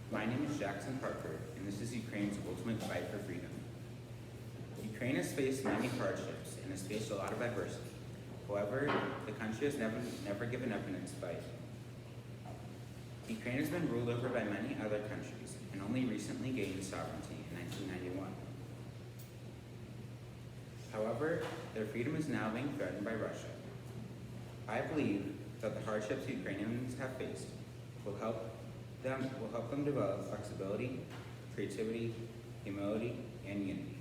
My name is Jackson Parker, and this is Ukraine's ultimate fight for freedom. Ukraine has faced many hardships and has faced a lot of adversity. However, the country has never given up in its fight. Ukraine has been ruled over by many other countries and only recently gained sovereignty in 1991. However, their freedom is now being threatened by Russia. I believe that the hardships Ukrainians have faced will help them develop flexibility, creativity, humility, and unity.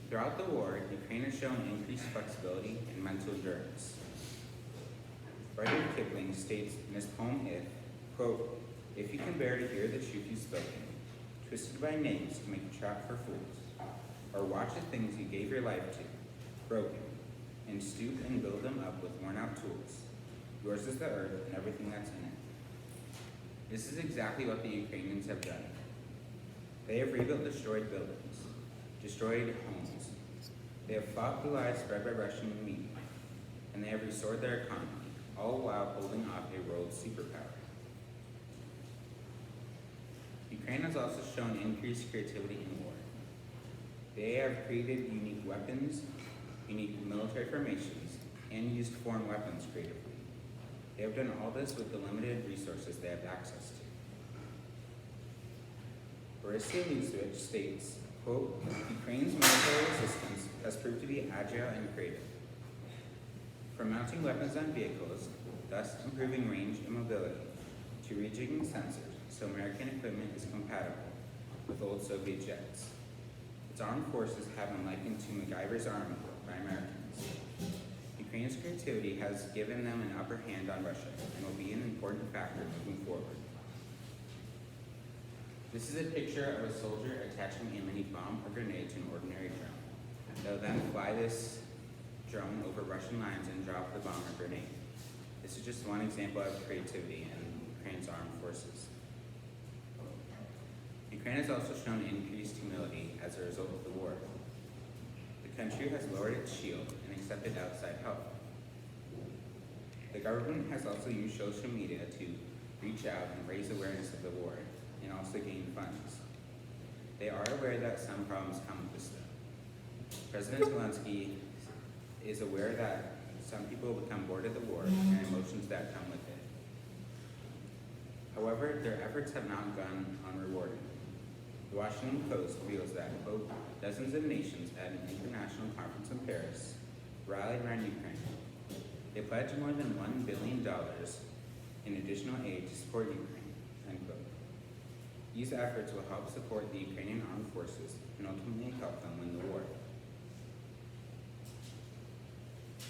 Throughout the war, Ukraine has shown increased flexibility and mental endurance. Rudyard Kipling states in his poem If, quote, "If you can bear to hear the truth you've spoken, twisted by knaves to make a trap for fools, or watch the things you gave your life to, broken, and stoop and build them up with worn-out tools. Yours is the earth and everything that's in it." This is exactly what the Ukrainians have done. They have rebuilt destroyed buildings, destroyed homes. They have fought the lies spread by Russian media, and they have restored their economy, all while holding off a world superpower. Ukraine has also shown increased creativity in war. They have created unique weapons, unique military formations, and used foreign weapons creatively. They have done all this with the limited resources they have access to. Borisy Luzevich states, quote, "Ukraine's military resistance has proved to be agile and creative. From mounting weapons on vehicles, thus improving range and mobility, to rejigging sensors so American equipment is compatible with old Soviet jets. Its armed forces have been likened to MacGyver's army by Americans. Ukraine's creativity has given them an upper hand on Russia and will be an important factor moving forward." This is a picture of a soldier attaching a mini bomb or grenade to an ordinary drone. They'll then fly this drone over Russian lines and drop the bomb or grenade. This is just one example of creativity in Ukraine's armed forces. Ukraine has also shown increased humility as a result of the war. The country has lowered its shield and accepted outside help. The government has also used social media to reach out and raise awareness of the war and also gain funds. They are aware that some problems come with this though. President Zelensky is aware that some people become bored of the war and emotions that come with it. However, their efforts have not gone unrewarded. The Washington Post reveals that, quote, "Dozens of nations at an international conference in Paris rallied around Ukraine. They pledged more than $1 billion in additional aid to support Ukraine," end quote. These efforts will help support the Ukrainian armed forces and ultimately help them win the war.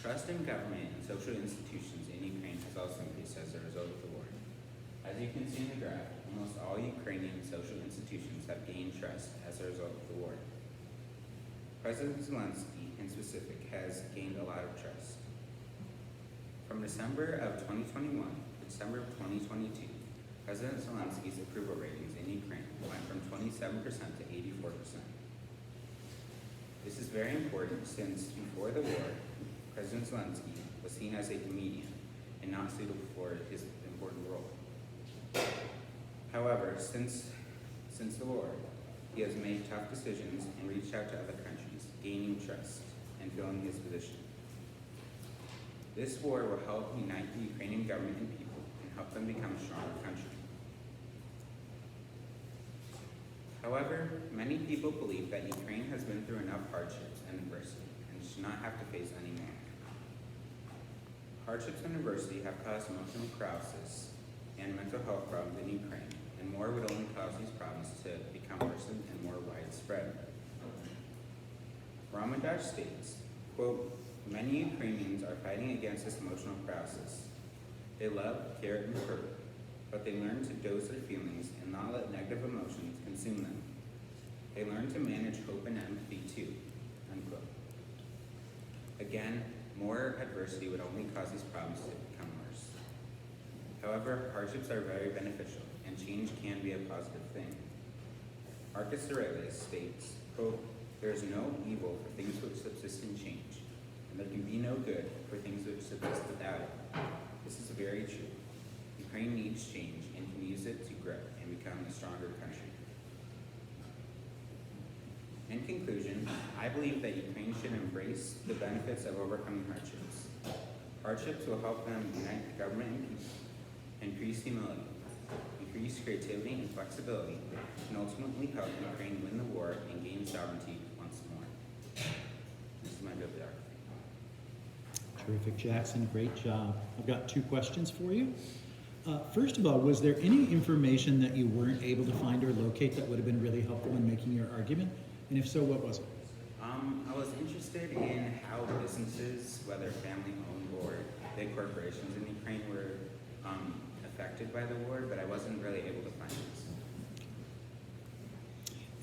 Trust in government and social institutions in Ukraine has also increased as a result of the war. As you can see in the graph, almost all Ukrainian social institutions have gained trust as a result of the war. President Zelensky, in specific, has gained a lot of trust. From December of 2021 to December of 2022, President Zelensky's approval ratings in Ukraine went from 27% to 84%. This is very important since before the war, President Zelensky was seen as a comedian and not suitable for his important role. However, since the war, he has made tough decisions and reached out to other countries, gaining trust and filling his position. This war will help unite the Ukrainian government and people and help them become a stronger country. However, many people believe that Ukraine has been through enough hardships and adversity and should not have to face any more. Hardships and adversity have caused emotional paralysis and mental health problems in Ukraine, and war would only cause these problems to become worsened and more widespread. Ramadas states, quote, "Many Ukrainians are fighting against this emotional paralysis. They love, care, and hurt, but they learn to dose their feelings and not let negative emotions consume them. They learn to manage hope and empathy too," unquote. Again, more adversity would only cause these problems to become worse. However, hardships are very beneficial, and change can be a positive thing. Marcus Aurelius states, quote, "There is no evil for things which subsist in change, and there can be no good for things which subsist without it." This is very true. Ukraine needs change and can use it to grow and become a stronger country. In conclusion, I believe that Ukraine should embrace the benefits of overcoming hardships. Hardships will help them unite the government and people, increase humility, increase creativity and flexibility, and ultimately help Ukraine win the war and gain sovereignty once more. This is my bibliography. Terrific, Jackson. Great job. I've got 2 questions for you. First of all, was there any information that you weren't able to find or locate that would have been really helpful in making your argument? And if so, what was it? I was interested in how businesses, whether family-owned or big corporations in Ukraine, were affected by the war, but I wasn't really able to find this.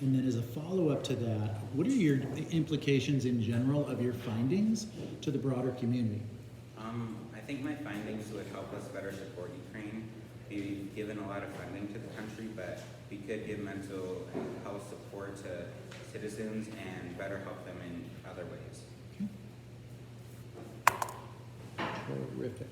And then as a follow-up to that, what are your implications in general of your findings to the broader community? I think my findings would help us better support Ukraine. We've given a lot of funding to the country, but we could give mental health support to citizens and better help them in other ways. Okay. Terrific.